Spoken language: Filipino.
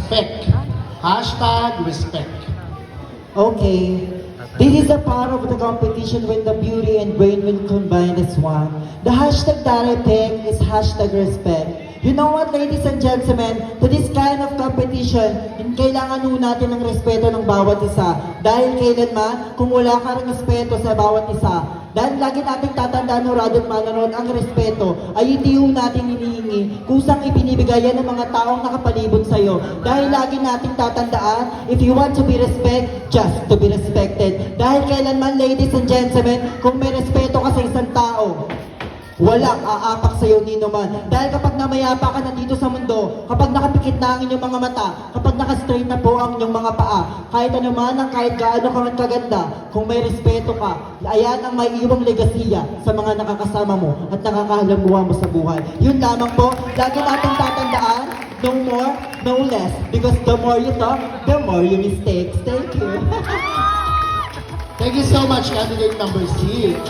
respect. Hashtag respect. Okay. This is the power of the competition when the beauty and brain will combine as one. The hashtag that I pick is hashtag respect. You know what, ladies and gentlemen, to this kind of competition, kailangan nun natin ng respeto ng bawat isa. Dahil kailanman, kung wala ka rin respeto sa bawat isa, dahil lagi nating tatandaan ng radyo manonood, ang respeto ay hindi yung natin hinihingi, kusang ibinibigay yan ng mga taong nakapalibot sa'yo. Dahil lagi nating tatandaan, if you want to be respect, just to be respected. Dahil kailanman, ladies and gentlemen, kung may respeto ka sa isang tao, walang aapak sa'yo ni naman. Dahil kapag namayapa ka na dito sa mundo, kapag nakapikit na ang inyong mga mata, kapag nakastraight na po ang inyong mga paa, kahit ano man ang kahit gaano ka man kaganda, kung may respeto ka, ayan ang may iwang legasiya sa mga nakakasama mo at nakakahalamuha mo sa buhay. Yun lamang po, lagi natin tatandaan, no more, no less. Because the more you talk, the more you mistakes. Thank you. Thank you so much, candidate number 6.